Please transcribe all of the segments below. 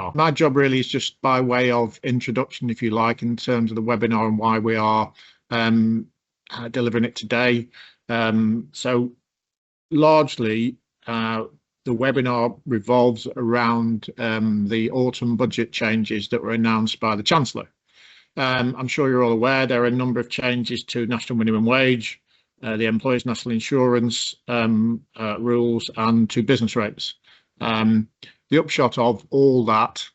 webinar. My job really is just by way of introduction, if you like, in terms of the webinar and why we are delivering it today. So largely, the webinar revolves around the autumn budget changes that were announced by the Chancellor. I'm sure you're all aware there are a number of changes to national minimum wage, the employers' national insurance rules, and to business rates. The upshot of all that,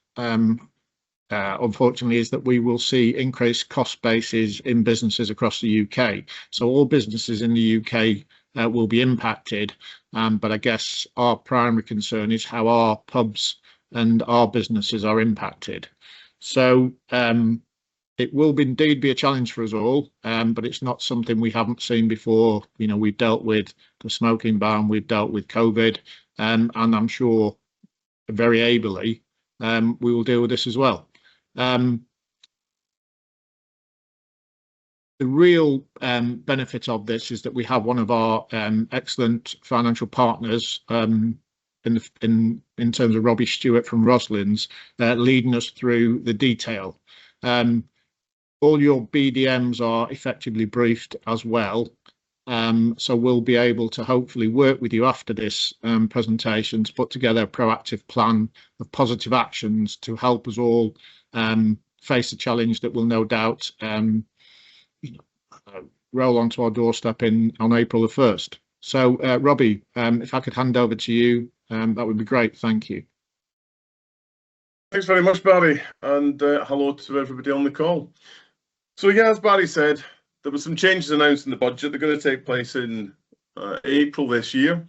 unfortunately, is that we will see increased cost bases in businesses across the UK. So all businesses in the UK will be impacted, but I guess our primary concern is how our pubs and our businesses are impacted. So it will indeed be a challenge for us all, but it's not something we haven't seen before. You know, we've dealt with the smoking ban, we've dealt with COVID, and I'm sure very ably we will deal with this as well. The real benefit of this is that we have one of our excellent financial partners in terms of Robbie Stewart from Roslyns leading us through the detail. All your BDMs are effectively briefed as well, so we'll be able to hopefully work with you after this presentation to put together a proactive plan of positive actions to help us all face a challenge that will no doubt roll onto our doorstep on April the 1st. So Robbie, if I could hand over to you, that would be great. Thank you. Thanks very much, Barry, and hello to everybody on the call. So yeah, as Barry said, there were some changes announced in the budget. They're going to take place in April this year.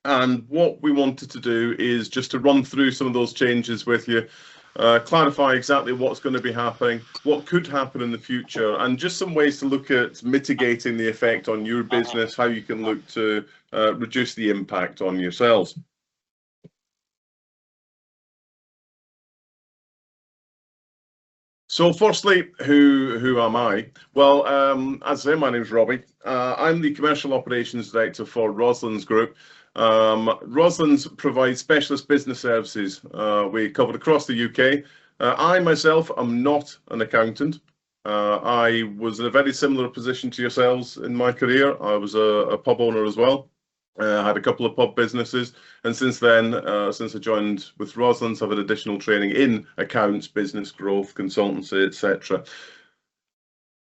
And what we wanted to do is just to run through some of those changes with you, clarify exactly what's going to be happening, what could happen in the future, and just some ways to look at mitigating the effect on your business, how you can look to reduce the impact on yourselves. So firstly, who am I? Well, as I say, my name is Robbie. I'm the Commercial Operations Director for Roslyns Group. Roslyns provides specialist business services. We cover across the UK. I myself am not an accountant. I was in a very similar position to yourselves in my career. I was a pub owner as well. I had a couple of pub businesses, and since then, since I joined with Roslyns, I've had additional training in accounts, business growth, consultancy, etc.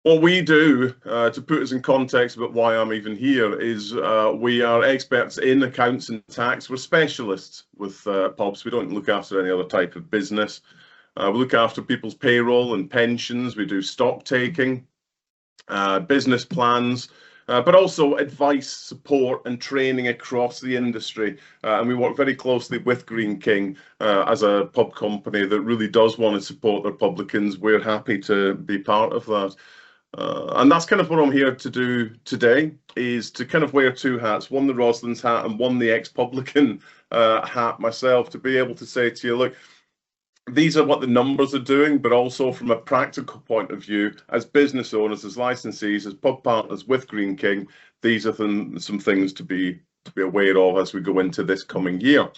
What we do, to put us in context about why I'm even here, is we are experts in accounts and tax. We're specialists with pubs. We don't look after any other type of business. We look after people's payroll and pensions. We do stock taking, business plans, but also advice, support and training across the industry. And we work very closely with Greene King as a pub company that really does want to support their publicans. We're happy to be part of that. And that's kind of what I'm here to do today, is to kind of wear two hats, one the Roslyns hat and one the ex-publican hat myself, to be able to say to you, look, these are what the numbers are doing, but also from a practical point of view, as business owners, as licensees, as pub partners with Greene King, these are some things to be aware of as we go into this coming year.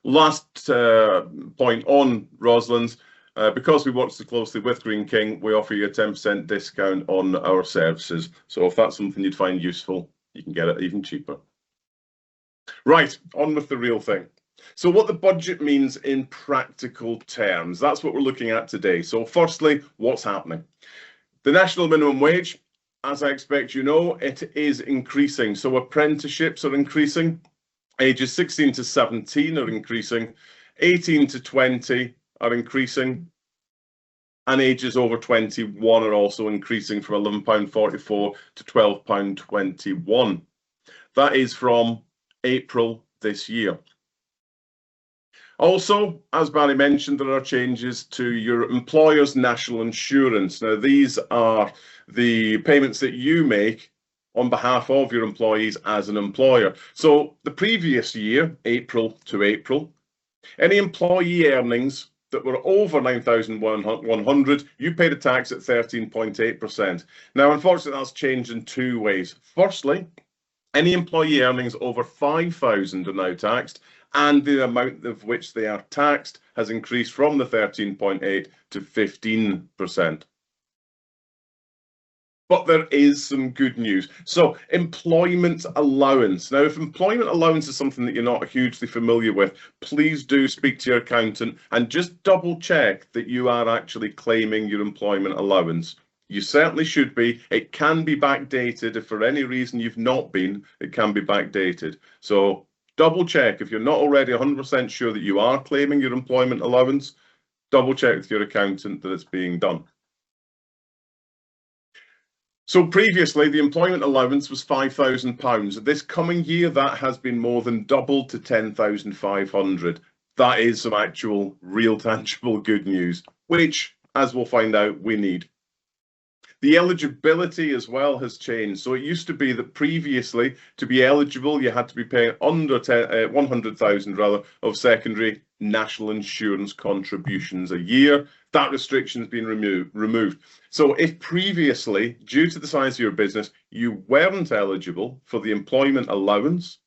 Last point on Roslyns, because we work so closely with Greene King, we offer you a 10% discount on our services. So if that's something you'd find useful, you can get it even cheaper. Right, on with the real thing. So what the budget means in practical terms, that's what we're looking at today. So firstly, what's happening? The national minimum wage, as I expect you know, it is increasing. So apprenticeships are increasing, ages 16 to 17 are increasing, 18 to 20 are increasing, and ages over 21 are also increasing from £11.44 to £12.21. That is from April this year. Also, as Barry mentioned, there are changes to your employer's national insurance. Now, these are the payments that you make on behalf of your employees as an employer. So the previous year, April to April, any employee earnings that were over 9,100, you paid a tax at 13.8%. Now, unfortunately, that's changed in two ways. Firstly, any employee earnings over 5,000 are now taxed, and the amount of which they are taxed has increased from the 13.8 to 15%. But there is some good news. So employment allowance. Now, if employment allowance is something that you're not hugely familiar with, please do speak to your accountant and just double check that you are actually claiming your employment allowance. You certainly should be. It can be backdated. If for any reason you've not been, it can be backdated. So double check. If you're not already 100% sure that you are claiming your employment allowance, double check with your accountant that it's being done. So previously, the employment allowance was £5,000. This coming year, that has been more than doubled to 10,500. That is some actual, real, tangible good news, which, as we'll find out, we need. The eligibility as well has changed. So it used to be that previously, to be eligible, you had to be paying under 100,000 rather of secondary national insurance contributions a year. That restriction has been removed. So if previously, due to the size of your business, you weren't eligible for the employment allowance,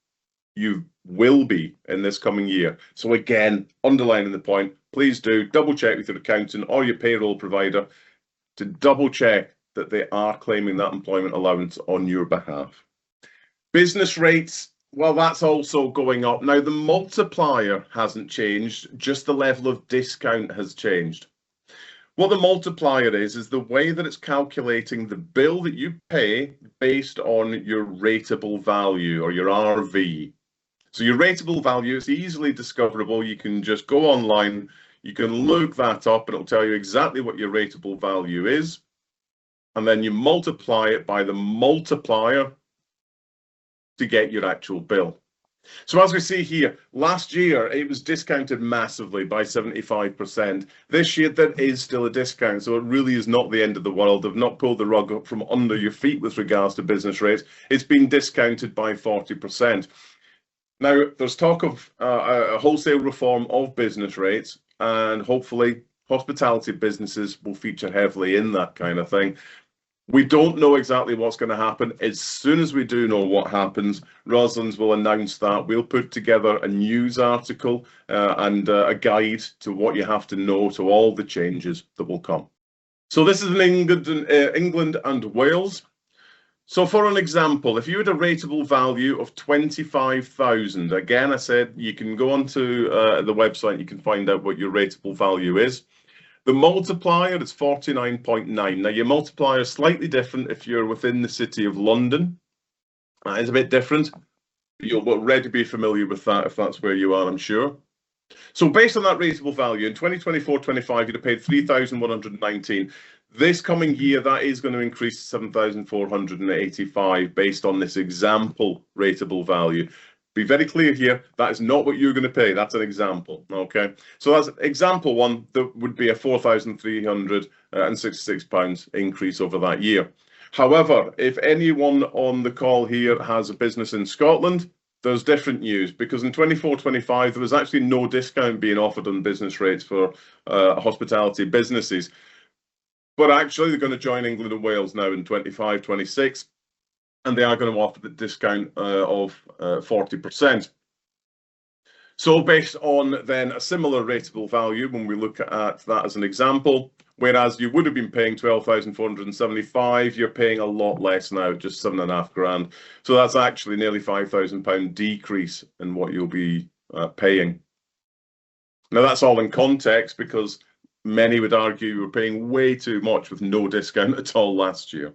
you will be in this coming year. So again, underlining the point, please do double check with your accountant or your payroll provider to double check that they are claiming that employment allowance on your behalf. Business rates, well, that's also going up. Now, the multiplier hasn't changed, just the level of discount has changed. What the multiplier is the way that it's calculating the bill that you pay based on your rateable value or your RV. So your rateable value is easily discoverable. You can just go online, you can look that up and it'll tell you exactly what your rateable value is. And then you multiply it by the multiplier to get your actual bill. So as we see here, last year it was discounted massively by 75%. This year there is still a discount, so it really is not the end of the world. They've not pulled the rug up from under your feet with regards to business rates. It's been discounted by 40%. Now, there's talk of a wholesale reform of business rates, and hopefully hospitality businesses will feature heavily in that kind of thing. We don't know exactly what's going to happen. As soon as we do know what happens, Roslyns will announce that. We'll put together a news article and a guide to what you have to know to all the changes that will come. So this is in England and Wales. So for an example, if you had a rateable value of 25,000, again, I said you can go onto the website, you can find out what your rateable value is. The multiplier is 49.9. Now, your multiplier is slightly different if you're within the City of London. It's a bit different. You'll already be familiar with that if that's where you are, I'm sure. So based on that rateable value, in 2024-25, you'd have paid 3,119. This coming year, that is going to increase to 7,485 based on this example rateable value. Be very clear here, that is not what you're going to pay. That's an example, okay? So that's example one, that would be a £4,366 increase over that year. However, if anyone on the call here has a business in Scotland, there's different news, because in 24-25, there was actually no discount being offered on business rates for hospitality businesses. But actually, they're going to join England and Wales now in 25-26. And they are going to offer the discount of 40%. So based on then a similar rateable value, when we look at that as an example, whereas you would have been paying 12,475, you're paying a lot less now, just £7,500. So that's actually nearly £5,000 decrease in what you'll be paying. Now that's all in context, because many would argue you were paying way too much with no discount at all last year.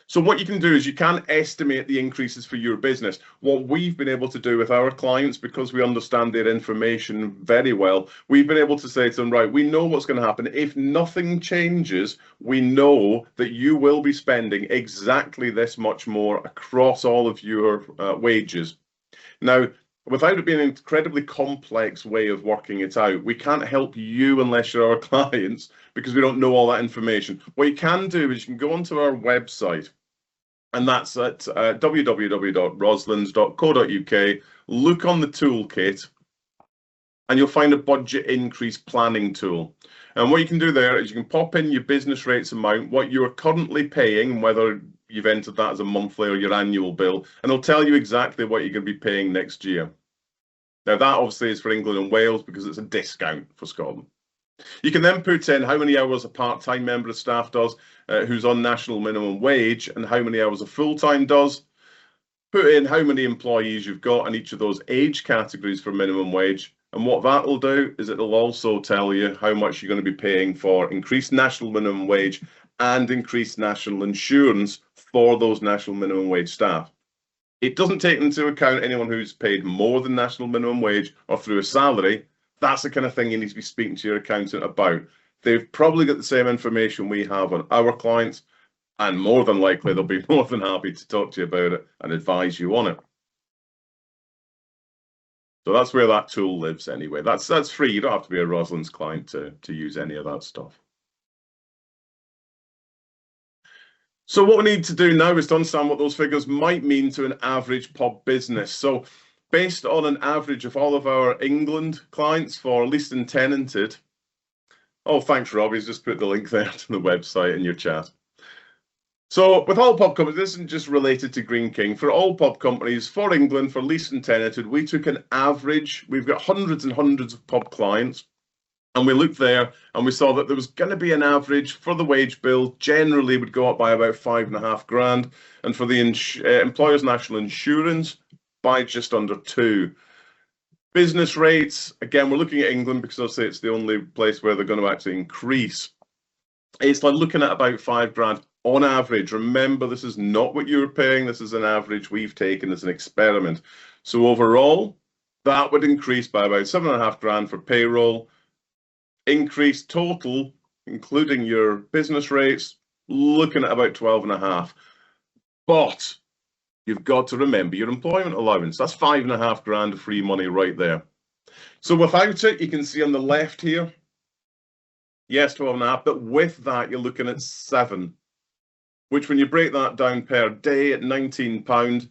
So what you can do is you can estimate the increases for your business. What we've been able to do with our clients, because we understand their information very well, we've been able to say to them, right, we know what's going to happen. If nothing changes, we know that you will be spending exactly this much more across all of your wages. Now, without it being an incredibly complex way of working it out, we can't help you unless you're our clients, because we don't know all that information. What you can do is you can go onto our website, and that's at www.roslyns.co.uk. Look on the toolkit, and you'll find a budget increase planning tool. And what you can do there is you can pop in your business rates amount, what you're currently paying, whether you've entered that as a monthly or your annual bill, and it'll tell you exactly what you're going to be paying next year. Now that obviously is for England and Wales because it's a discount for Scotland. You can then put in how many hours a part-time member of staff does who's on national minimum wage and how many hours a full-time does. Put in how many employees you've got in each of those age categories for minimum wage. And what that will do is it'll also tell you how much you're going to be paying for increased national minimum wage and increased national insurance for those national minimum wage staff. It doesn't take into account anyone who's paid more than national minimum wage or through a salary. That's the kind of thing you need to be speaking to your accountant about. They've probably got the same information we have on our clients, and more than likely they'll be more than happy to talk to you about it and advise you on it. So that's where that tool lives anyway. That's free. You don't have to be a Roslyns client to use any of that stuff. So what we need to do now is to understand what those figures might mean to an average pub business. So based on an average of all of our England clients for leased and tenanted. Oh, thanks, Robbie. He's just put the link there to the website in your chat. So with all pub companies, this isn't just related to Greene King. For all pub companies, for England, for leased and tenanted, we took an average. We've got hundreds and hundreds of pub clients. And we looked there and we saw that there was going to be an average for the wage bill, generally would go up by about $5.5 grand. And for the employer's national insurance, by just under 2. Business rates, again, we're looking at England because I'll say it's the only place where they're going to actually increase. It's like looking at about $5 grand on average. Remember, this is not what you're paying. This is an average we've taken as an experiment. So overall, that would increase by about $7.5 grand for payroll. Increase total, including your business rates, looking at about 12.5. But you've got to remember your employment allowance. That's $5.5 grand of free money right there. So without it, you can see on the left here, yes, 12.5, but with that, you're looking at 7, which when you break that down per day at £19,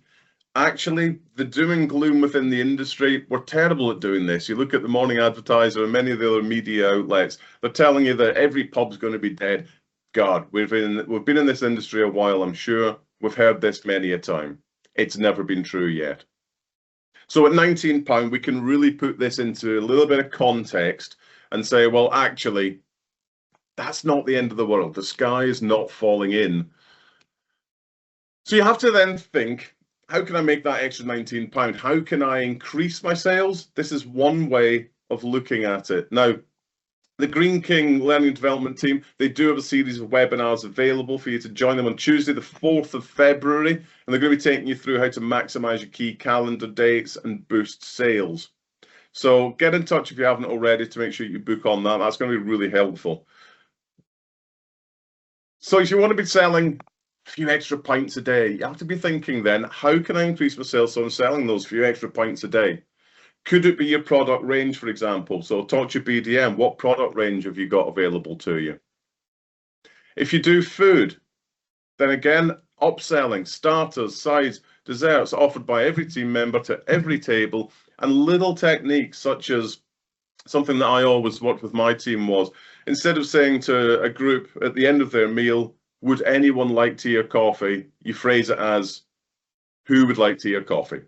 actually, the doom and gloom within the industry, we're terrible at doing this. You look at the Morning Advertiser and many of the other media outlets, they're telling you that every pub's going to be dead. God, we've been in this industry a while, I'm sure. We've heard this many a time. It's never been true yet. So at £19, we can really put this into a little bit of context and say, well, actually, that's not the end of the world. The sky is not falling in. So you have to then think, how can I make that extra £19? How can I increase my sales? This is one way of looking at it. Now, the Greene King Learning and Development team, they do have a series of webinars available for you to join them on Tuesday, the 4th of February. And they're going to be taking you through how to maximize your key calendar dates and boost sales. So get in touch if you haven't already to make sure you book on that. That's going to be really helpful. So if you want to be selling a few extra pints a day, you have to be thinking then, how can I increase my sales so I'm selling those few extra pints a day? Could it be your product range, for example? So talk to your BDM. What product range have you got available to you? If you do food, then again, upselling, starters, sides, desserts offered by every team member to every table, and little techniques such as something that I always worked with my team was, instead of saying to a group at the end of their meal, would anyone like tea or coffee? You phrase it as, who would like tea or coffee?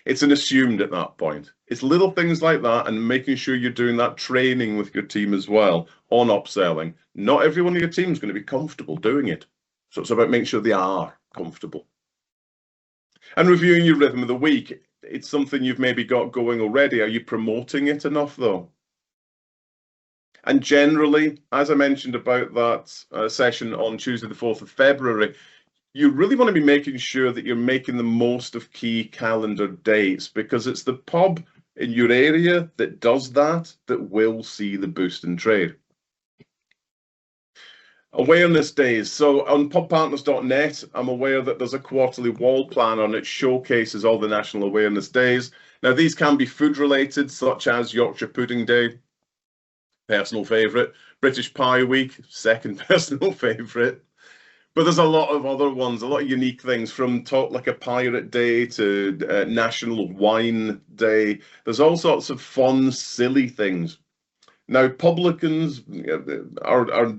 It's an assumed at that point. It's little things like that and making sure you're doing that training with your team as well on upselling. Not everyone in your team is going to be comfortable doing it. So it's about making sure they are comfortable. And reviewing your rhythm of the week. It's something you've maybe got going already. Are you promoting it enough though? And generally, as I mentioned about that session on Tuesday, the 4th of February, you really want to be making sure that you're making the most of key calendar dates, because it's the pub in your area that does that will see the boost in trade. Awareness days. So on pubpartners.net, I'm aware that there's a quarterly wall planner and it showcases all the national awareness days. Now, these can be food related, such as Yorkshire Pudding Day, personal favourite, British Pie Week, second personal favourite. But there's a lot of other ones, a lot of unique things, from Talk Like a Pirate Day to National Wine Day. There's all sorts of fun, silly things. Now, publicans are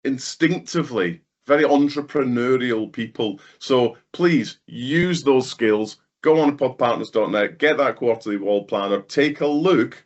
instinctively very entrepreneurial people. So please use those skills, go on to podpartners.net, get that quarterly wall planner, take a look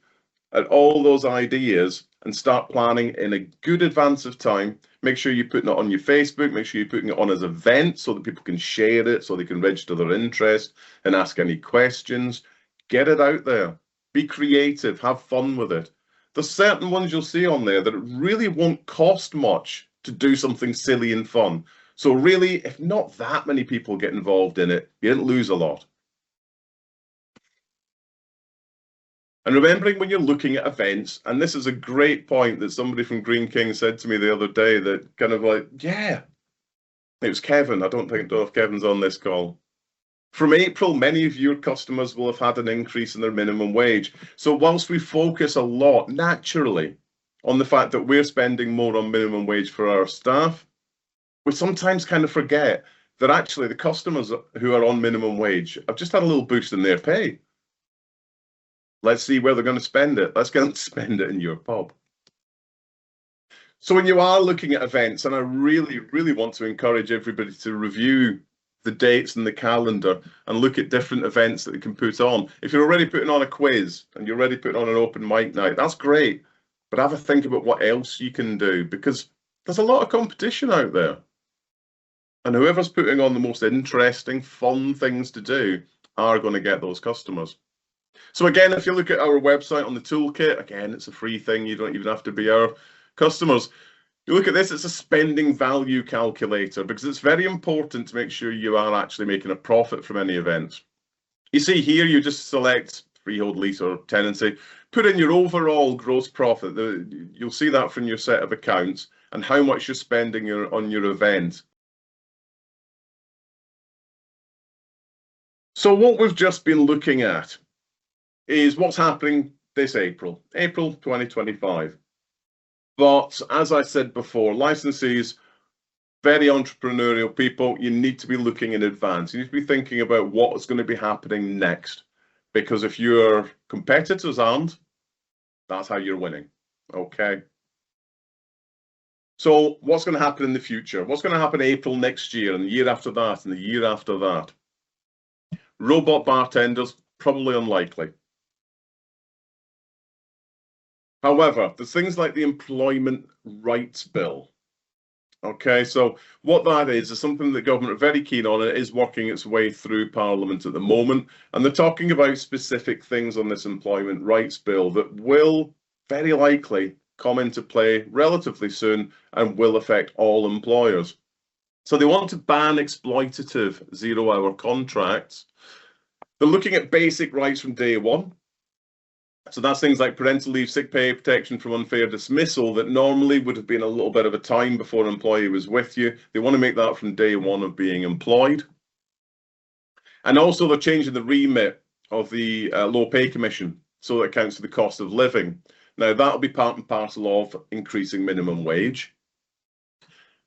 at all those ideas and start planning in a good advance of time. Make sure you're putting it on your Facebook, make sure you're putting it on as events so that people can share it, so they can register their interest and ask any questions. Get it out there. Be creative, have fun with it. There's certain ones you'll see on there that it really won't cost much to do something silly and fun. So really, if not that many people get involved in it, you didn't lose a lot. And remembering when you're looking at events, and this is a great point that somebody from Green King said to me the other day, that kind of like, yeah, it was Kevin. I don't know if Kevin's on this call. From April, many of your customers will have had an increase in their minimum wage. So whilst we focus a lot naturally on the fact that we're spending more on minimum wage for our staff, we sometimes kind of forget that actually the customers who are on minimum wage have just had a little boost in their pay. Let's see where they're going to spend it. Let's get them to spend it in your pub. So when you are looking at events, and I really, really want to encourage everybody to review the dates and the calendar and look at different events that you can put on. If you're already putting on a quiz and you're already putting on an open mic night, that's great. But have a think about what else you can do, because there's a lot of competition out there. And whoever's putting on the most interesting, fun things to do are going to get those customers. So again, if you look at our website on the toolkit, again, it's a free thing. You don't even have to be our customers. You look at this, it's a spending value calculator, because it's very important to make sure you are actually making a profit from any events. You see here, you just select freehold, lease or tenancy, put in your overall gross profit. You'll see that from your set of accounts and how much you're spending on your event. So what we've just been looking at is what's happening this April 2025. But as I said before, licensees, very entrepreneurial people, you need to be looking in advance. You need to be thinking about what is going to be happening next. Because if your competitors aren't, that's how you're winning. Okay. So what's going to happen in the future? What's going to happen April next year and the year after that and the year after that? Robot bartenders, probably unlikely. However, there's things like the Employment Rights Bill. Okay, so what that is something that the government are very keen on. It is working its way through Parliament at the moment, and they're talking about specific things on this Employment Rights Bill that will very likely come into play relatively soon and will affect all employers. So they want to ban exploitative zero-hour contracts. They're looking at basic rights from day one. So that's things like parental leave, sick pay, protection from unfair dismissal that normally would have been a little bit of a time before an employee was with you. They want to make that from day one of being employed. And also they're changing the remit of the Low Pay Commission so that it accounts for the cost of living. Now that'll be part and parcel of increasing minimum wage,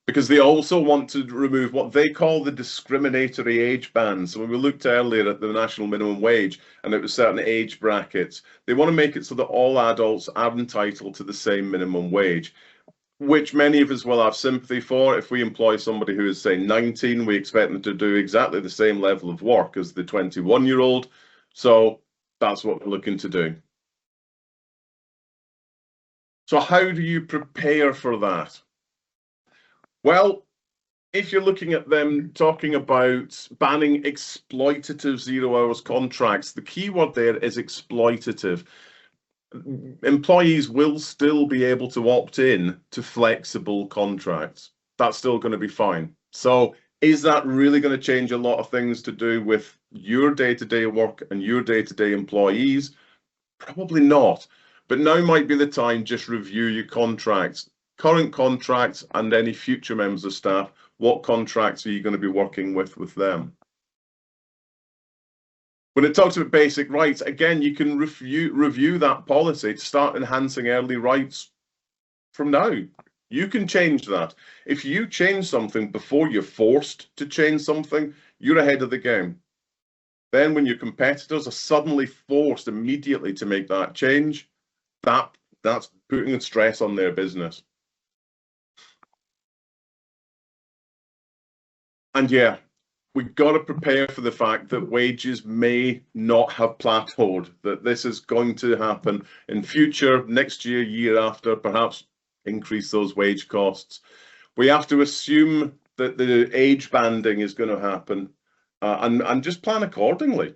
because they also want to remove what they call the discriminatory age band. So when we looked earlier at the national minimum wage and it was certain age brackets, they want to make it so that all adults are entitled to the same minimum wage, which many of us will have sympathy for. If we employ somebody who is, say, 19, we expect them to do exactly the same level of work as the 21-year-old. So that's what we're looking to do. So how do you prepare for that? Well, if you're looking at them talking about banning exploitative zero hours contracts, the key word there is exploitative. Employees will still be able to opt in to flexible contracts. That's still going to be fine. So is that really going to change a lot of things to do with your day-to-day work and your day-to-day employees? Probably not. But now might be the time, just review your contracts. Current contracts and any future members of staff, what contracts are you going to be working with them? When it talks about basic rights, again, you can review that policy to start enhancing early rights from now. You can change that. If you change something before you're forced to change something, you're ahead of the game. Then when your competitors are suddenly forced immediately to make that change, that's putting a stress on their business. And yeah, we've got to prepare for the fact that wages may not have plateaued, that this is going to happen in future, next year, year after, perhaps increase those wage costs. We have to assume that the age banding is going to happen and just plan accordingly.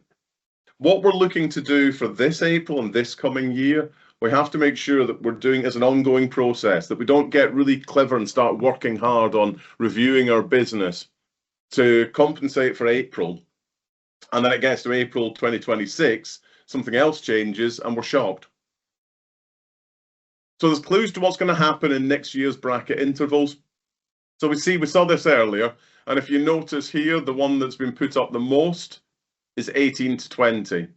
What we're looking to do for this April and this coming year, we have to make sure that we're doing as an ongoing process, that we don't get really clever and start working hard on reviewing our business to compensate for April. And then it gets to April 2026, something else changes and we're shocked. So there's clues to what's going to happen in next year's bracket intervals. So we saw this earlier. And if you notice here, the one that's been put up the most is 18 to 20.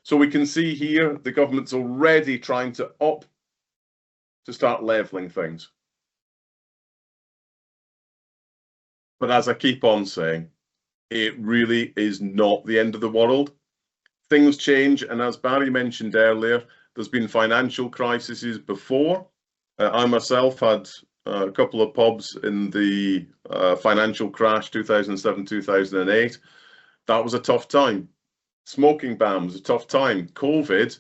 So we can see here the government's already trying to opt to start levelling things. But as I keep on saying, it really is not the end of the world. Things change, and as Barry mentioned earlier, there's been financial crises before. I myself had a couple of pubs in the financial crash 2007-2008. That was a tough time. Smoking ban was a tough time. COVID,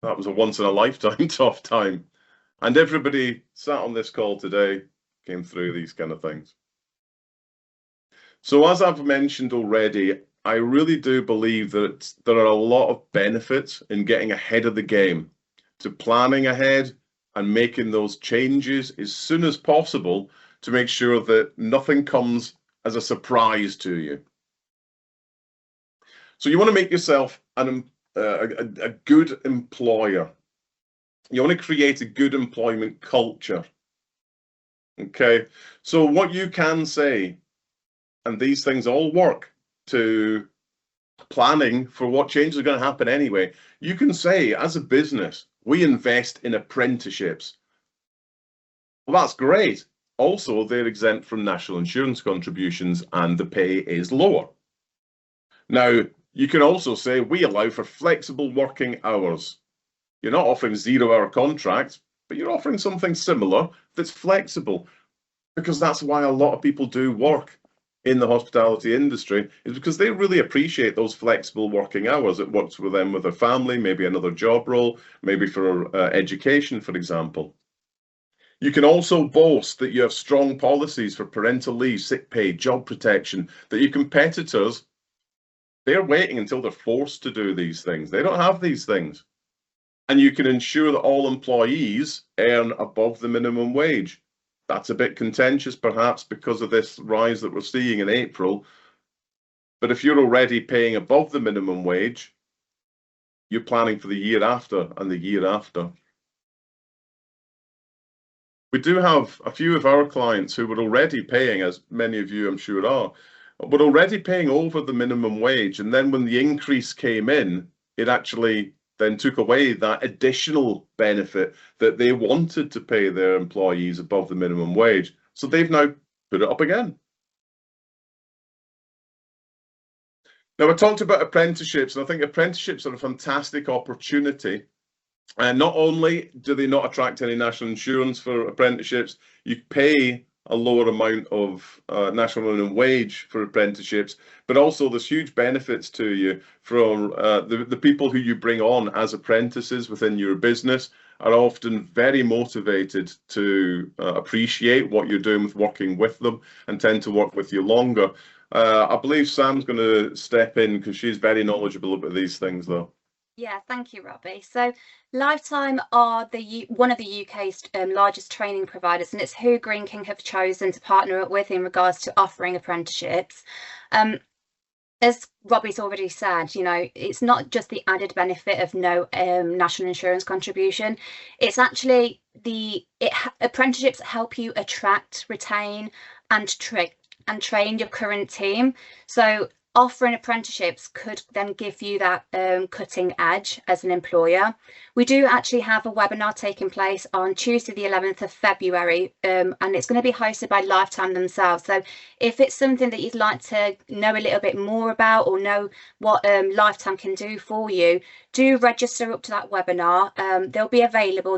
that was a once-in-a-lifetime tough time. And everybody sat on this call today came through these kind of things. So as I've mentioned already, I really do believe that there are a lot of benefits in getting ahead of the game, to planning ahead and making those changes as soon as possible to make sure that nothing comes as a surprise to you. So you want to make yourself a good employer. You want to create a good employment culture. Okay, so what you can say, and these things all work to planning for what changes are going to happen anyway. You can say, as a business, we invest in apprenticeships. Well, that's great. Also, they're exempt from national insurance contributions and the pay is lower. Now, you can also say we allow for flexible working hours. You're not offering 0-hour contracts, but you're offering something similar that's flexible, because that's why a lot of people do work in the hospitality industry, is because they really appreciate those flexible working hours. It works for them with their family, maybe another job role, maybe for education, for example. You can also boast that you have strong policies for parental leave, sick pay, job protection, that your competitors, they're waiting until they're forced to do these things. They don't have these things. And you can ensure that all employees earn above the minimum wage. That's a bit contentious, perhaps, because of this rise that we're seeing in April. But if you're already paying above the minimum wage, you're planning for the year after and the year after. We do have a few of our clients who were already paying, as many of you I'm sure are, were already paying over the minimum wage. And then when the increase came in, it actually then took away that additional benefit that they wanted to pay their employees above the minimum wage. So they've now put it up again. Now, I talked about apprenticeships, and I think apprenticeships are a fantastic opportunity. And not only do they not attract any national insurance for apprenticeships, you pay a lower amount of national minimum wage for apprenticeships, but also there's huge benefits to you from the people who you bring on as apprentices within your business are often very motivated to appreciate what you're doing with working with them and tend to work with you longer. I believe Sam's going to step in because she's very knowledgeable about these things, though. Yeah, thank you, Robbie. So Lifetime are one of the UK's largest training providers, and it's who Green King have chosen to partner up with in regards to offering apprenticeships. As Robbie's already said, you know, it's not just the added benefit of no national insurance contribution. It's actually apprenticeships help you attract, retain, and train your current team. So offering apprenticeships could then give you that cutting edge as an employer. We do actually have a webinar taking place on Tuesday the 11th of February, and it's going to be hosted by Lifetime themselves. So if it's something that you'd like to know a little bit more about or know what Lifetime can do for you, do register up to that webinar. They'll be available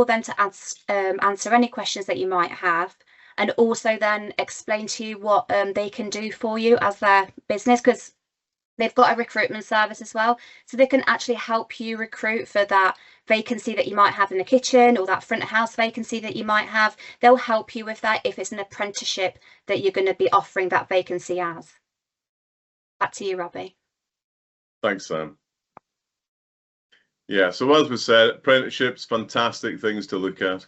then to answer any questions that you might have. and also then explain to you what they can do for you as their business, because they've got a recruitment service as well. So they can actually help you recruit for that vacancy that you might have in the kitchen, or that front of house vacancy that you might have. They'll help you with that if it's an apprenticeship that you're going to be offering that vacancy as. Back to you, Robbie. Thanks, Sam. Yeah, so as we said, apprenticeships, fantastic things to look at.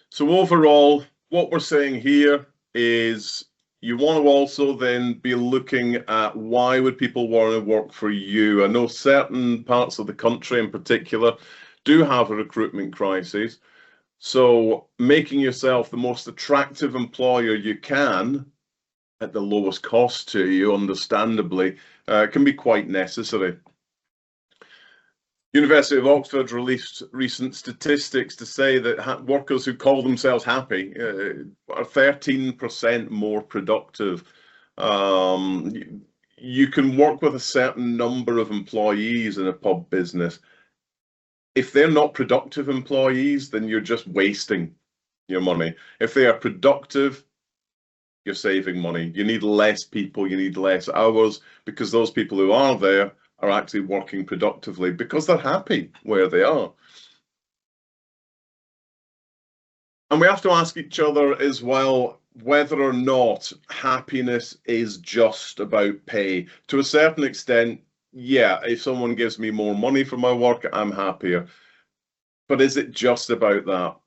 So overall, what we're saying here is you want to also then be looking at why would people want to work for you. I know certain parts of the country in particular do have a recruitment crisis. So making yourself the most attractive employer you can at the lowest cost to you, understandably, can be quite necessary. University of Oxford released recent statistics to say that workers who call themselves happy are 13% more productive. You can work with a certain number of employees in a pub business. If they're not productive employees, then you're just wasting your money. If they are productive, you're saving money. You need less people, you need less hours, because those people who are there are actually working productively because they're happy where they are. And we have to ask each other as well whether or not happiness is just about pay. To a certain extent, yeah, if someone gives me more money for my work, I'm happier. But is it just about that?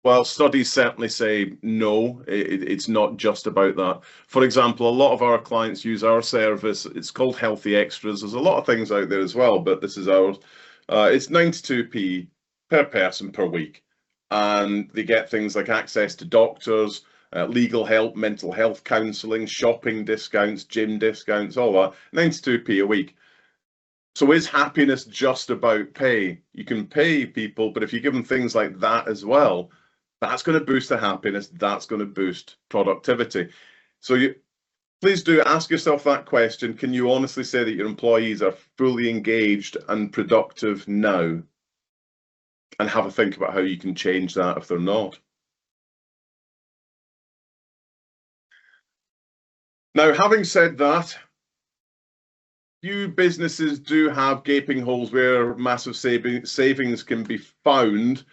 Well, studies certainly say no, it's not just about that. For example, a lot of our clients use our service. It's called Healthy Extras. There's a lot of things out there as well, but this is ours. It's 92p per person per week. And they get things like access to doctors, legal help, mental health counselling, shopping discounts, gym discounts, all that. 92p a week. So is happiness just about pay? You can pay people, but if you give them things like that as well, that's going to boost their happiness. That's going to boost productivity. So please do ask yourself that question. Can you honestly say that your employees are fully engaged and productive now? And have a think about how you can change that if they're not. Now, having said that, few businesses do have gaping holes where massive savings can be found.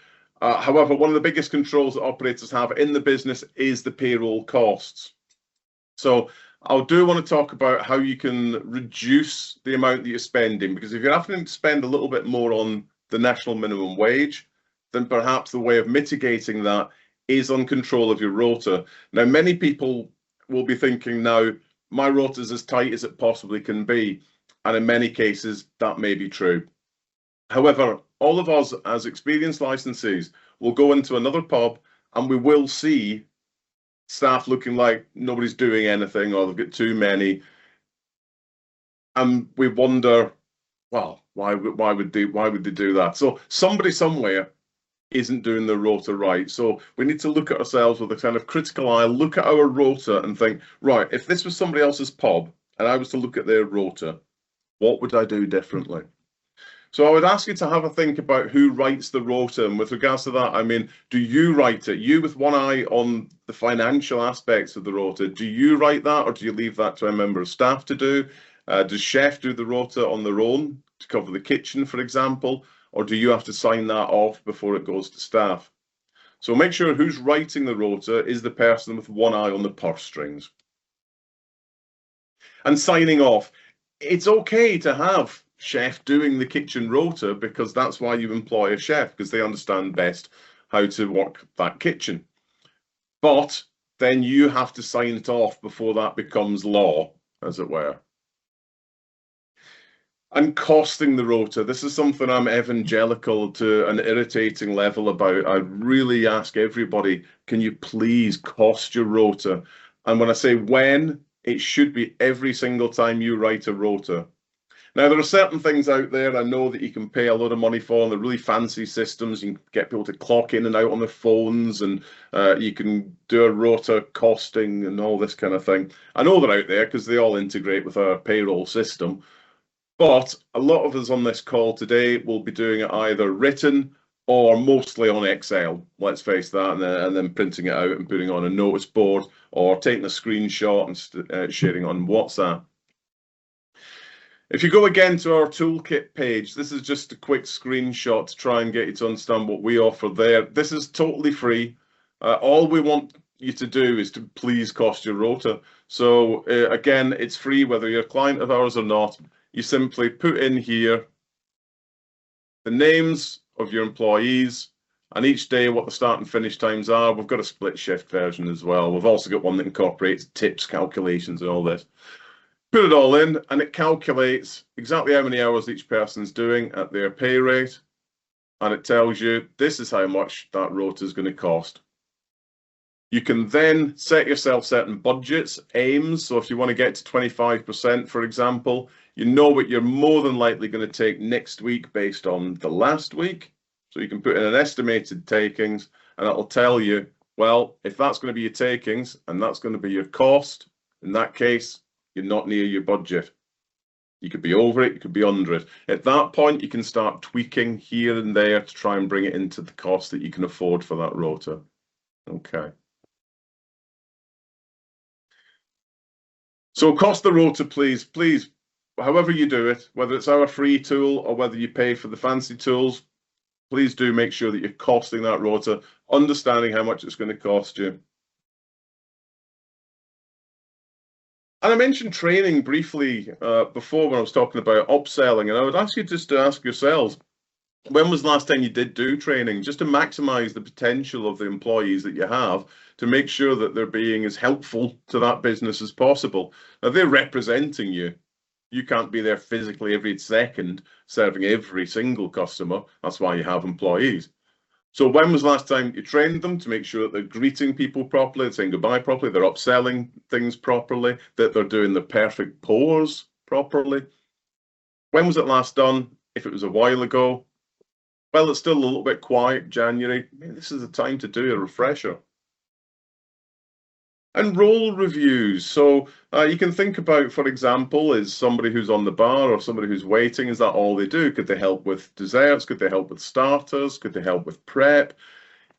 However, one of the biggest controls that operators have in the business is the payroll costs. So I do want to talk about how you can reduce the amount that you're spending, because if you're having to spend a little bit more on the national minimum wage, then perhaps the way of mitigating that is on control of your rota. Now, many people will be thinking now, my rota is as tight as it possibly can be. And in many cases, that may be true. However, all of us as experienced licensees will go into another pub and we will see staff looking like nobody's doing anything, or they've got too many. And we wonder, well, why would they do that? So somebody somewhere isn't doing the rota right. So we need to look at ourselves with a kind of critical eye, look at our rota and think, right, if this was somebody else's pub and I was to look at their rota, what would I do differently? So I would ask you to have a think about who writes the rota. And with regards to that, I mean, do you write it? You with one eye on the financial aspects of the rota, do you write that, or do you leave that to a member of staff to do? Does chef do the rota on their own to cover the kitchen, for example? Or do you have to sign that off before it goes to staff? So make sure who's writing the rota is the person with one eye on the purse strings. And signing off. It's okay to have chef doing the kitchen rota, because that's why you employ a chef, because they understand best how to work that kitchen. But then you have to sign it off before that becomes law, as it were. And costing the rota. This is something I'm evangelical to an irritating level about. I really ask everybody, can you please cost your rota? And when I say when, it should be every single time you write a rota. Now, there are certain things out there I know that you can pay a lot of money for, and they're really fancy systems. You can get people to clock in and out on their phones, and you can do a rota costing and all this kind of thing. I know they're out there because they all integrate with our payroll system. But a lot of us on this call today will be doing it either written or mostly on Excel, let's face that, and then printing it out and putting it on a notice board, or taking a screenshot and sharing it on WhatsApp. If you go again to our toolkit page, this is just a quick screenshot to try and get you to understand what we offer there. This is totally free. All we want you to do is to please cost your rota. So again, it's free whether you're a client of ours or not. You simply put in here the names of your employees and each day what the start and finish times are. We've got a split shift version as well. We've also got one that incorporates tips, calculations and all this. Put it all in and it calculates exactly how many hours each person's doing at their pay rate, and it tells you this is how much that rota is going to cost. You can then set yourself certain budgets, aims. So if you want to get to 25%, for example, you know what you're more than likely going to take next week based on the last week. So you can put in an estimated takings and that'll tell you, well, if that's going to be your takings and that's going to be your cost, in that case, you're not near your budget. You could be over it, you could be under it. At that point, you can start tweaking here and there to try and bring it into the cost that you can afford for that rota. Okay. So cost the rota, please, however you do it, whether it's our free tool or whether you pay for the fancy tools, please do make sure that you're costing that rota, understanding how much it's going to cost you. And I mentioned training briefly before when I was talking about upselling, and I would ask you just to ask yourselves, when was the last time you did do training, just to maximize the potential of the employees that you have, to make sure that they're being as helpful to that business as possible. Now, they're representing you. You can't be there physically every second serving every single customer. That's why you have employees. So when was the last time you trained them to make sure that they're greeting people properly, saying goodbye properly, they're upselling things properly, that they're doing the perfect pause properly? When was it last done? If it was a while ago, well, it's still a little bit quiet, January. Maybe this is the time to do a refresher. And role reviews. So you can think about, for example, is somebody who's on the bar or somebody who's waiting, is that all they do? Could they help with desserts? Could they help with starters? Could they help with prep?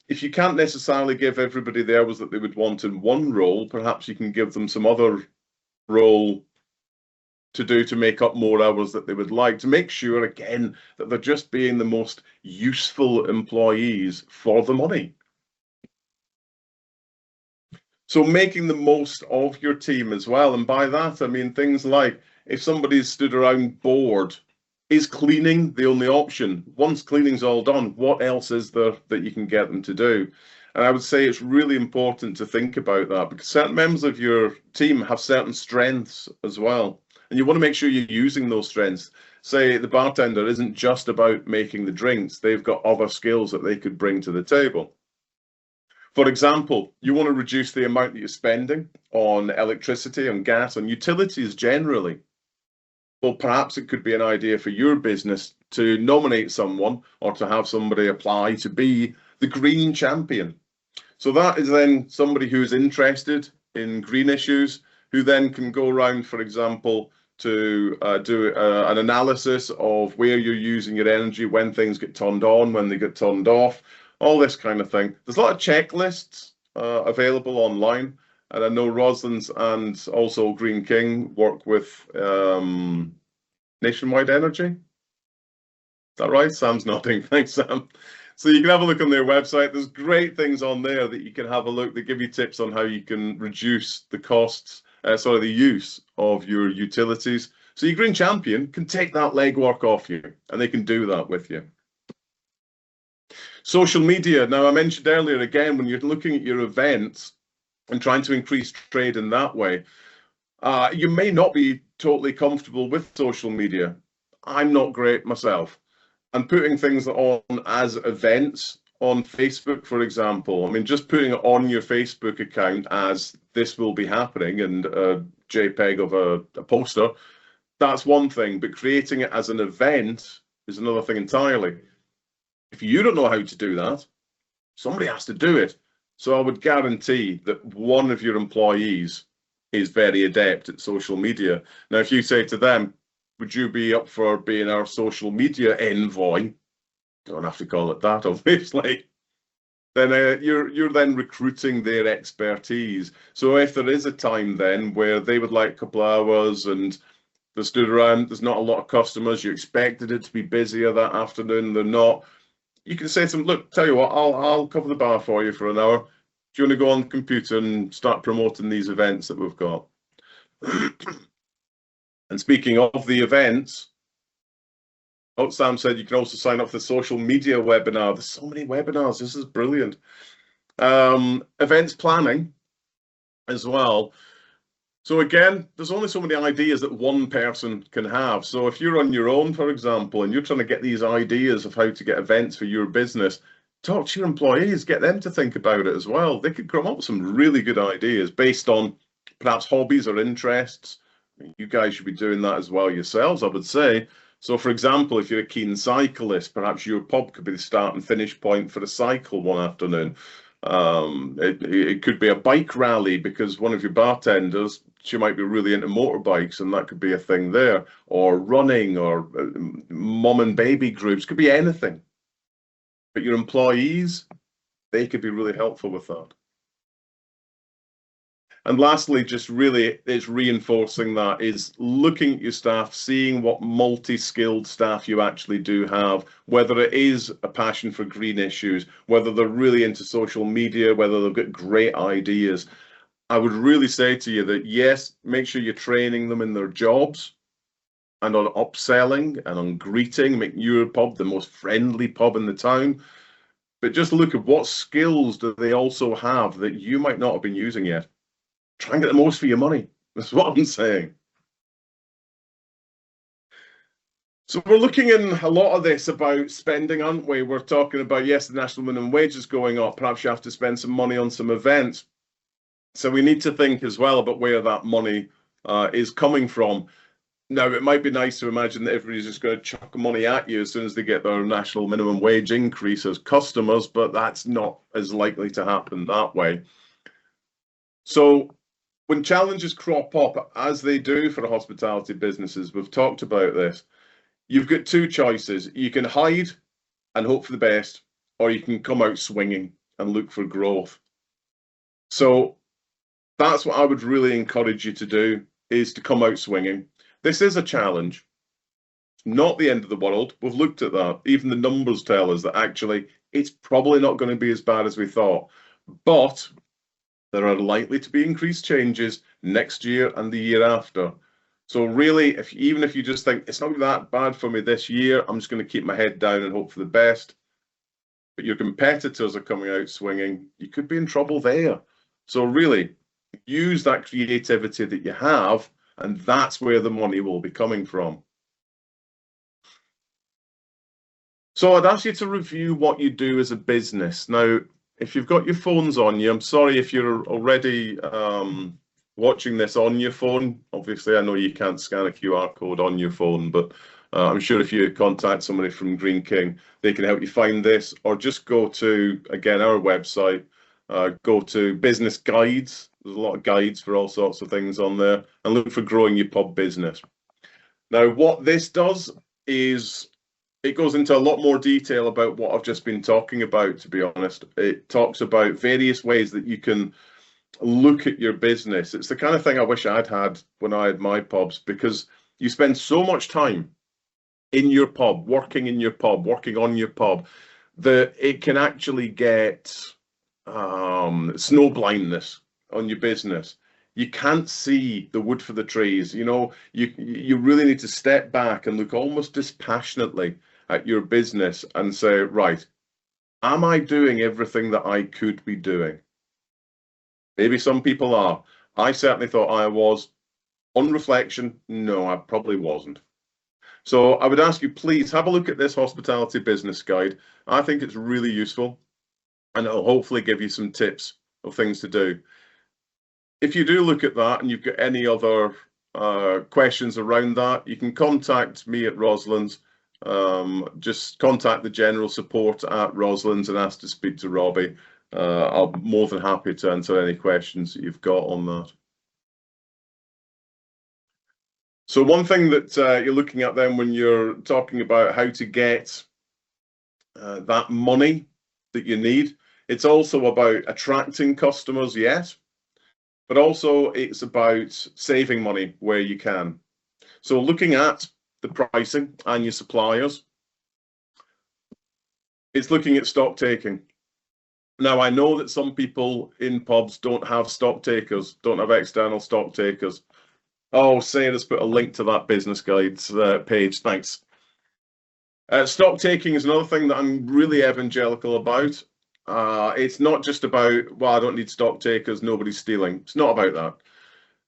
If you can't necessarily give everybody the hours that they would want in one role, perhaps you can give them some other role to do to make up more hours that they would like, to make sure, again, that they're just being the most useful employees for the money. So making the most of your team as well. And by that, I mean things like if somebody's stood around bored, is cleaning the only option? Once cleaning's all done, what else is there that you can get them to do? And I would say it's really important to think about that, because certain members of your team have certain strengths as well. And you want to make sure you're using those strengths. Say the bartender isn't just about making the drinks, they've got other skills that they could bring to the table. For example, you want to reduce the amount that you're spending on electricity, on gas, on utilities generally. Well, perhaps it could be an idea for your business to nominate someone or to have somebody apply to be the green champion. So that is then somebody who is interested in green issues, who then can go around, for example, to do an analysis of where you're using your energy, when things get turned on, when they get turned off, all this kind of thing. There's a lot of checklists available online, and I know Roslyns and also Green King work with Nationwide Energy. Is that right? Sam's nodding. Thanks, Sam. So you can have a look on their website. There's great things on there that you can have a look. They give you tips on how you can reduce the costs, the use of your utilities. So your green champion can take that legwork off you, and they can do that with you. Social media. Now, I mentioned earlier, again, when you're looking at your events and trying to increase trade in that way, you may not be totally comfortable with social media. I'm not great myself. And putting things on as events on Facebook, for example, I mean, just putting it on your Facebook account as this will be happening and a JPEG of a poster, that's one thing. But creating it as an event is another thing entirely. If you don't know how to do that, somebody has to do it. So I would guarantee that one of your employees is very adept at social media. Now, if you say to them, would you be up for being our social media envoy? don't have to call it that, obviously, then you're then recruiting their expertise. So if there is a time then where they would like a couple of hours and they stood around, there's not a lot of customers, you expected it to be busier that afternoon, they're not. You can say to them, look, tell you what, I'll cover the bar for you for an hour. Do you want to go on the computer and start promoting these events that we've got? And speaking of the events, oh, Sam said you can also sign up for the social media webinar. There's so many webinars. This is brilliant. Events planning as well. So again, there's only so many ideas that one person can have. So if you're on your own, for example, and you're trying to get these ideas of how to get events for your business, talk to your employees, get them to think about it as well. They could come up with some really good ideas based on perhaps hobbies or interests. You guys should be doing that as well yourselves, I would say. So for example, if you're a keen cyclist, perhaps your pub could be the start and finish point for a cycle one afternoon. It could be a bike rally because one of your bartenders, she might be really into motorbikes, and that could be a thing there, or running, or mom and baby groups, could be anything. But your employees, they could be really helpful with that. And lastly, just really, it's reinforcing that is looking at your staff, seeing what multi-skilled staff you actually do have, whether it is a passion for green issues, whether they're really into social media, whether they've got great ideas. I would really say to you that, yes, make sure you're training them in their jobs and on upselling and on greeting, making your pub the most friendly pub in the town. But just look at what skills do they also have that you might not have been using yet. Try and get the most for your money. That's what I'm saying. So we're looking in a lot of this about spending, aren't we? We're talking about, yes, the national minimum wage is going up. Perhaps you have to spend some money on some events. So we need to think as well about where that money is coming from. Now, it might be nice to imagine that everybody's just going to chuck money at you as soon as they get their national minimum wage increase as customers, but that's not as likely to happen that way. So when challenges crop up, as they do for hospitality businesses, we've talked about this, you've got two choices. You can hide and hope for the best, or you can come out swinging and look for growth. So that's what I would really encourage you to do, is to come out swinging. This is a challenge, not the end of the world. We've looked at that. Even the numbers tell us that actually it's probably not going to be as bad as we thought. But there are likely to be increased changes next year and the year after. So really, even if you just think it's not that bad for me this year, I'm just going to keep my head down and hope for the best, but your competitors are coming out swinging, you could be in trouble there. So really, use that creativity that you have, and that's where the money will be coming from. So I'd ask you to review what you do as a business. Now, if you've got your phones on you, I'm sorry if you're already watching this on your phone. Obviously, I know you can't scan a QR code on your phone, but I'm sure if you contact somebody from Green King, they can help you find this, or just go to, again, our website, go to business guides. There's a lot of guides for all sorts of things on there, and look for growing your pub business. Now, what this does is it goes into a lot more detail about what I've just been talking about, to be honest. It talks about various ways that you can look at your business. It's the kind of thing I wish I'd had when I had my pubs, because you spend so much time in your pub, working in your pub, working on your pub, that it can actually get snow blindness on your business. You can't see the wood for the trees. You know, you really need to step back and look almost dispassionately at your business and say, right, am I doing everything that I could be doing? Maybe some people are. I certainly thought I was. On reflection, no, I probably wasn't. So I would ask you, please have a look at this hospitality business guide. I think it's really useful, and it'll hopefully give you some tips of things to do. If you do look at that and you've got any other questions around that, you can contact me at Roslyns. Just contact the general support at Roslyns and ask to speak to Robbie. I'm more than happy to answer any questions that you've got on that. So one thing that you're looking at then when you're talking about how to get that money that you need. It's also about attracting customers, yes, but also it's about saving money where you can. So looking at the pricing and your suppliers, it's looking at stock taking. Now, I know that some people in pubs don't have stock takers, don't have external stock takers. Oh, Sarah's put a link to that business guides page. Thanks. Stock taking is another thing that I'm really evangelical about. It's not just about, well, I don't need stock takers, nobody's stealing. It's not about that.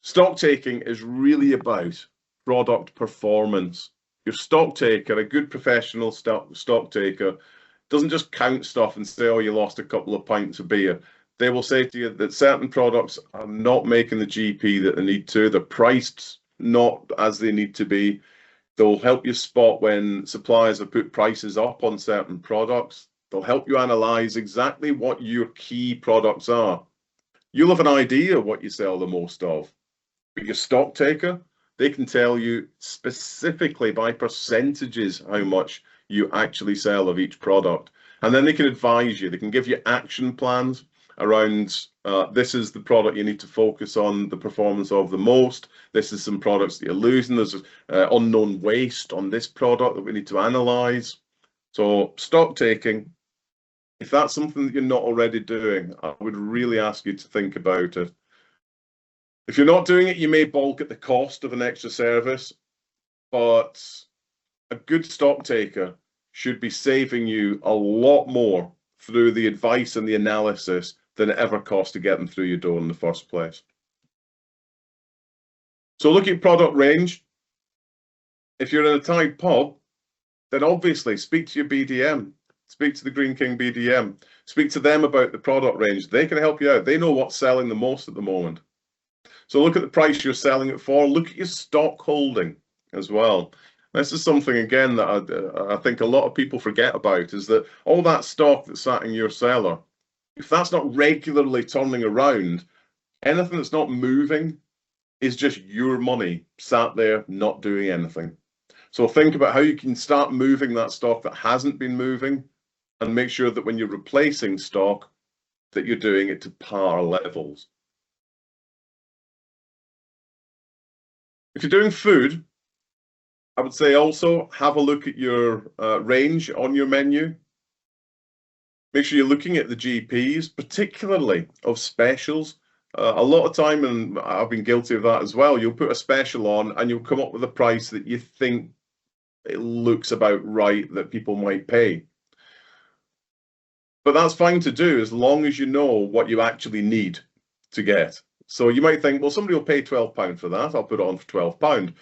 Stock taking is really about product performance. Your stock taker, a good professional stock taker, doesn't just count stuff and say, oh, you lost a couple of pints of beer. They will say to you that certain products are not making the GP that they need to. They're priced not as they need to be. They'll help you spot when suppliers have put prices up on certain products. They'll help you analyze exactly what your key products are. You'll have an idea of what you sell the most of. But your stock taker, they can tell you specifically by percentages how much you actually sell of each product. And then they can advise you. They can give you action plans around this is the product you need to focus on the performance of the most. This is some products that you're losing. There's unknown waste on this product that we need to analyze. So stock taking, if that's something that you're not already doing, I would really ask you to think about it. If you're not doing it, you may balk at the cost of an extra service, but a good stock taker should be saving you a lot more through the advice and the analysis than it ever cost to get them through your door in the first place. So look at product range. If you're in a Tide pub, then obviously speak to your BDM, speak to the Green King BDM, speak to them about the product range. They can help you out. They know what's selling the most at the moment. So look at the price you're selling it for. Look at your stock holding as well. This is something, again, that I think a lot of people forget about, is that all that stock that's sat in your cellar, if that's not regularly turning around, anything that's not moving is just your money sat there not doing anything. So think about how you can start moving that stock that hasn't been moving and make sure that when you're replacing stock, that you're doing it to par levels. If you're doing food, I would say also have a look at your range on your menu. Make sure you're looking at the GPs, particularly of specials. A lot of time, and I've been guilty of that as well, you'll put a special on and you'll come up with a price that you think it looks about right that people might pay. But that's fine to do as long as you know what you actually need to get. So you might think, well, somebody will pay £12 for that. I'll put it on for £12.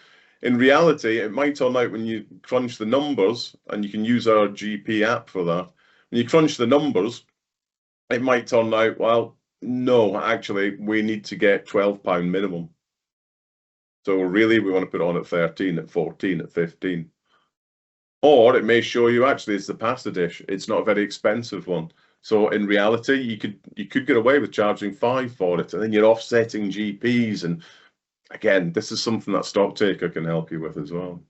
In reality, it might turn out when you crunch the numbers, and you can use our GP app for that, when you crunch the numbers, it might turn out, well, no, actually, we need to get £12 minimum. So really, we want to put it on at 13, at 14, at 15. Or it may show you, actually, it's the pasta dish. It's not a very expensive one. So in reality, you could get away with charging £5 for it, and then you're offsetting GPs. And again, this is something that stock taker can help you with as well.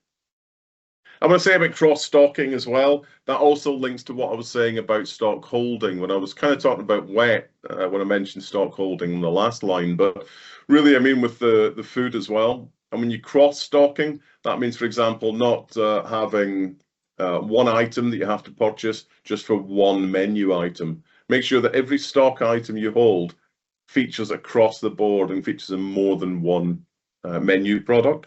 I want to say about cross-stocking as well. That also links to what I was saying about stock holding when I was kind of talking about wet when I mentioned stock holding in the last line. But really, I mean with the food as well. And when you cross-stocking, that means, for example, not having one item that you have to purchase just for one menu item. Make sure that every stock item you hold features across the board and features in more than one menu product.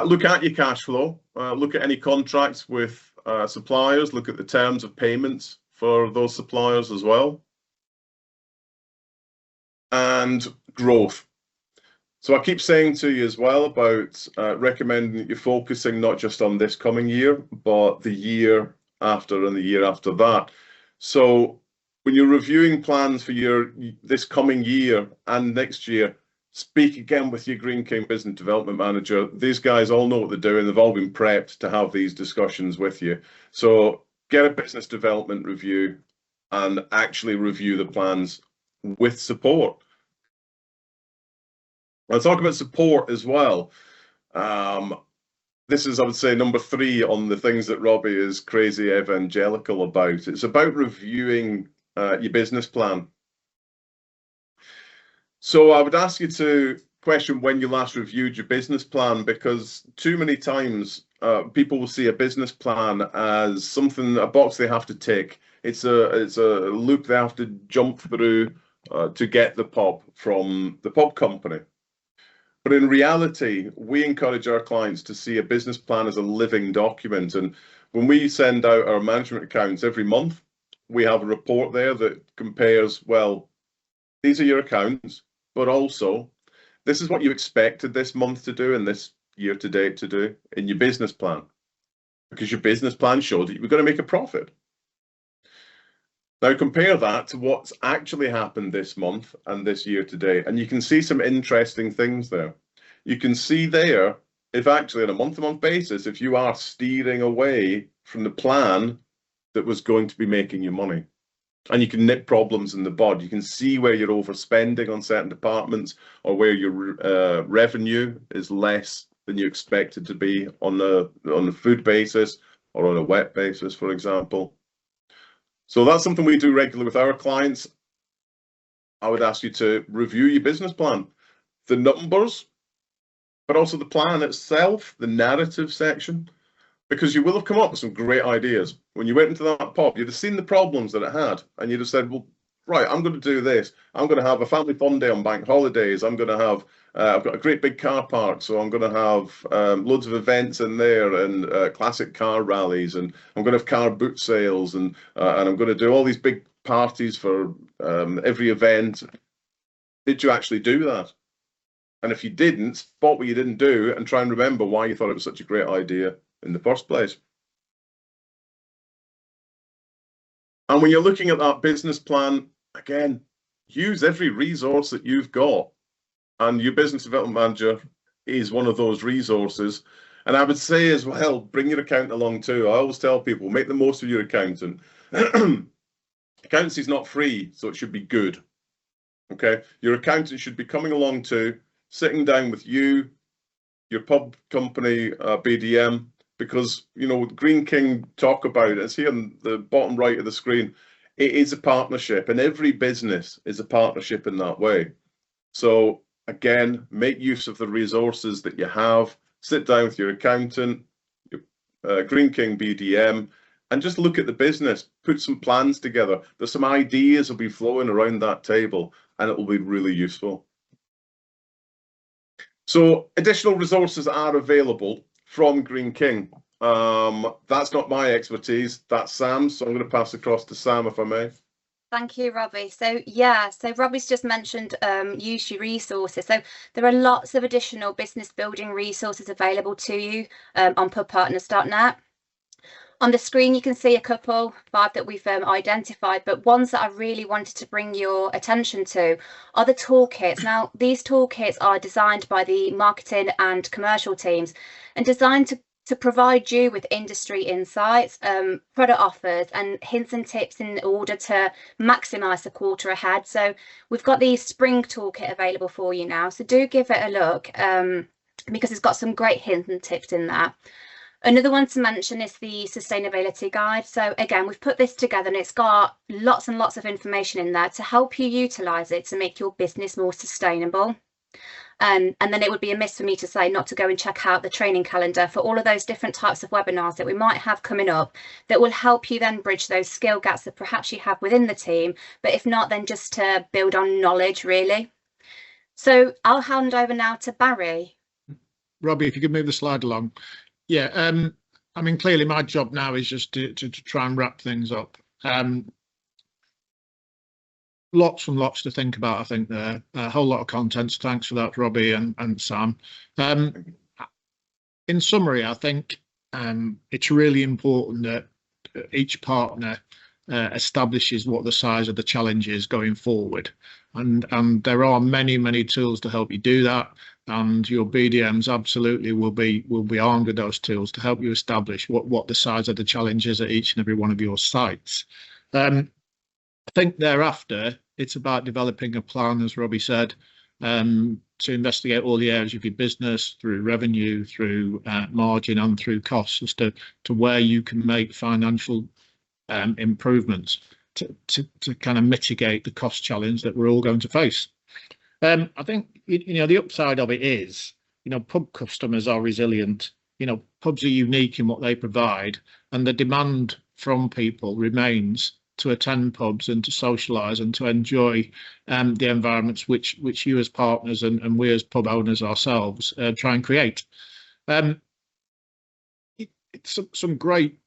Look at your cash flow. Look at any contracts with suppliers. Look at the terms of payments for those suppliers as well. And growth. So I keep saying to you as well about recommending that you're focusing not just on this coming year, but the year after and the year after that. So when you're reviewing plans for this coming year and next year, speak again with your Green King Business Development Manager. These guys all know what they're doing. They've all been prepped to have these discussions with you. So get a business development review and actually review the plans with support. I'll talk about support as well. this is, I would say, number 3 on the things that Robbie is crazy evangelical about. It's about reviewing your business plan. So I would ask you to question when you last reviewed your business plan, because too many times people will see a business plan as something, a box they have to tick. It's a loop they have to jump through to get the pub from the pub company. But in reality, we encourage our clients to see a business plan as a living document. And when we send out our management accounts every month, we have a report there that compares, well, these are your accounts, but also this is what you expected this month to do and this year to date to do in your business plan, because your business plan showed that you were going to make a profit. Now compare that to what's actually happened this month and this year to date, and you can see some interesting things there. You can see there, if actually on a month-to-month basis, if you are steering away from the plan that was going to be making you money. And you can nip problems in the bud. You can see where you're overspending on certain departments, or where your revenue is less than you expect it to be on the food basis or on a wet basis, for example. So that's something we do regularly with our clients. I would ask you to review your business plan, the numbers, but also the plan itself, the narrative section, because you will have come up with some great ideas. When you went into that pub, you'd have seen the problems that it had, and you'd have said, well, right, I'm going to do this. I'm going to have a family fun day on bank holidays. I'm going to have, I've got a great big car park, so I'm going to have loads of events in there, and classic car rallies, and I'm going to have car boot sales, and I'm going to do all these big parties for every event. Did you actually do that? And if you didn't, spot what you didn't do and try and remember why you thought it was such a great idea in the first place. And when you're looking at that business plan, again, use every resource that you've got. And your business development manager is one of those resources. And I would say as well, bring your accountant along too. I always tell people, make the most of your accountant. Accountancy is not free, so it should be good. Okay, your accountant should be coming along too, sitting down with you, your pub company, BDM, because, you know, Green King talk about it, it's here on the bottom right of the screen. It is a partnership, and every business is a partnership in that way. So again, make use of the resources that you have. Sit down with your accountant, your Green King BDM, and just look at the business, put some plans together. There's some ideas will be flowing around that table, and it will be really useful. So additional resources are available from Green King. That's not my expertise, that's Sam's, so I'm going to pass across to Sam, if I may. Thank you, Robbie. So yeah, so Robbie's just mentioned use your resources. So there are lots of additional business building resources available to you on pubpartners.net. On the screen, you can see a couple, 5 that we've identified, but ones that I really wanted to bring your attention to are the toolkits. Now, these toolkits are designed by the marketing and commercial teams and designed to provide you with industry insights, product offers, and hints and tips in order to maximize the quarter ahead. So we've got the spring toolkit available for you now. So do give it a look because it's got some great hints and tips in there. Another one to mention is the sustainability guide. So again, we've put this together and it's got lots and lots of information in there to help you utilize it to make your business more sustainable. And then it would be amiss for me to say not to go and check out the training calendar for all of those different types of webinars that we might have coming up that will help you then bridge those skill gaps that perhaps you have within the team, but if not, then just to build on knowledge, really. So I'll hand over now to Barry. Robbie, if you could move the slide along. Yeah, I mean, clearly my job now is just to try and wrap things up. Lots and lots to think about, I think there. A whole lot of content, so thanks for that, Robbie and Sam. In summary, I think it's really important that each partner establishes what the size of the challenge is going forward. And there are many tools to help you do that. And your BDMs absolutely will be armed with those tools to help you establish what the size of the challenge is at each and every one of your sites. I think thereafter, it's about developing a plan, as Robbie said, to investigate all the areas of your business through revenue, through margin, and through costs as to where you can make financial improvements to kind of mitigate the cost challenge that we're all going to face. I think, the upside of it is, pub customers are resilient. Pubs are unique in what they provide, and the demand from people remains to attend pubs and to socialise and to enjoy the environments which you as partners and we as pub owners ourselves try and create. It's some great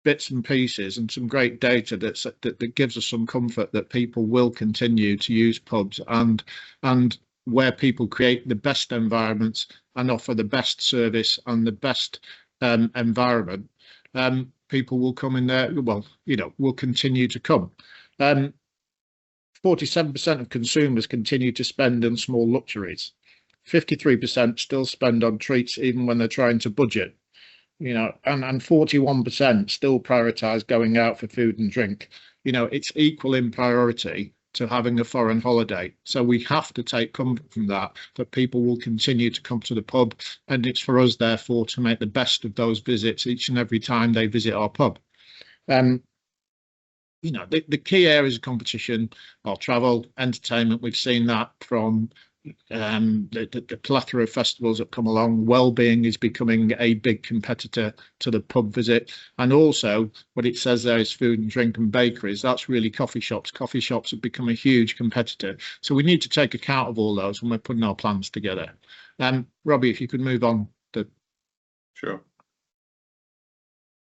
bits and pieces and some great data that gives us some comfort that people will continue to use pubs, and where people create the best environments and offer the best service and the best environment, people will come in there. Well, will continue to come. 47% of consumers continue to spend on small luxuries. 53% still spend on treats even when they're trying to budget. And 41% still prioritise going out for food and drink. It's equal in priority to having a foreign holiday. So we have to take comfort from that people will continue to come to the pub, and it's for us, therefore, to make the best of those visits each and every time they visit our pub. The key areas of competition are travel, entertainment. We've seen that from the plethora of festivals that come along. Wellbeing is becoming a big competitor to the pub visit, and also what it says there is food and drink and bakeries. That's really coffee shops. Coffee shops have become a huge competitor, so we need to take account of all those when we're putting our plans together. Robbie, if you could move on. Sure.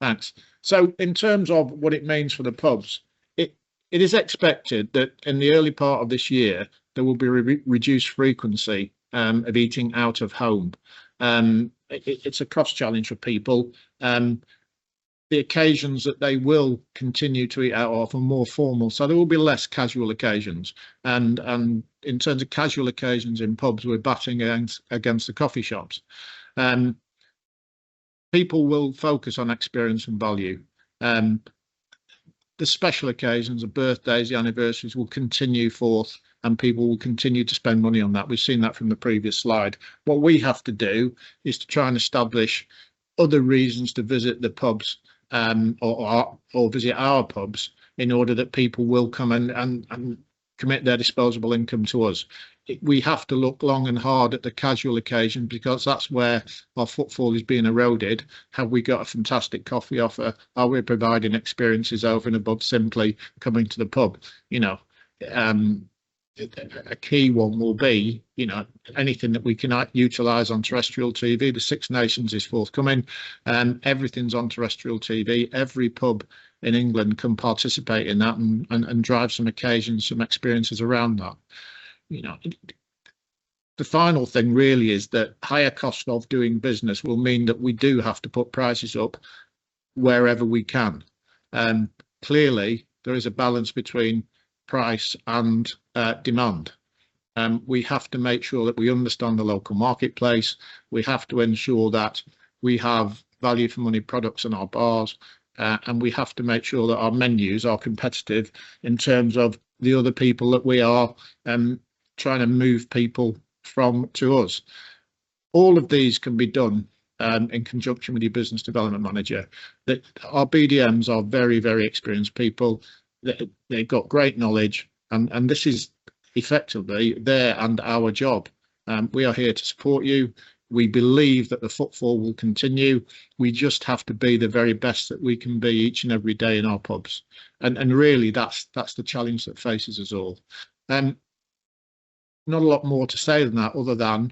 Thanks. So in terms of what it means for the pubs, it is expected that in the early part of this year there will be reduced frequency of eating out of home. It's a cost challenge for people. The occasions that they will continue to eat out of are more formal, so there will be less casual occasions. And in terms of casual occasions in pubs, we're batting against the coffee shops. People will focus on experience and value. The special occasions, the birthdays, the anniversaries will continue forth, and people will continue to spend money on that. We've seen that from the previous slide. What we have to do is to try and establish other reasons to visit the pubs or visit our pubs in order that people will come and commit their disposable income to us. We have to look long and hard at the casual occasion, because that's where our footfall is being eroded. Have we got a fantastic coffee offer? Are we providing experiences over and above simply coming to the pub? A key one will be, anything that we can utilise on terrestrial TV. The Six Nations is forthcoming, and everything's on terrestrial TV. Every pub in England can participate in that and drive some occasions, some experiences around that. The final thing really is that higher cost of doing business will mean that we do have to put prices up wherever we can. Clearly, there is a balance between price and demand. We have to make sure that we understand the local marketplace. We have to ensure that we have value for money products in our bars, and we have to make sure that our menus are competitive in terms of the other people that we are trying to move people from to us. All of these can be done in conjunction with your business development manager. That our BDMs are very, very experienced people. They've got great knowledge, and this is effectively their and our job. We are here to support you. We believe that the footfall will continue. We just have to be the very best that we can be each and every day in our pubs, and really that's the challenge that faces us all. Not a lot more to say than that, other than,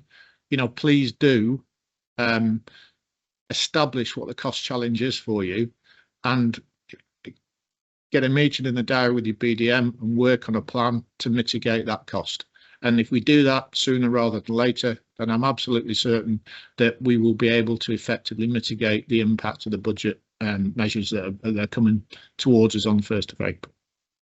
please do establish what the cost challenge is for you, and get a meeting in the diary with your BDM and work on a plan to mitigate that cost. And if we do that sooner rather than later, then I'm absolutely certain that we will be able to effectively mitigate the impact of the budget measures that are coming towards us on the 1st of April.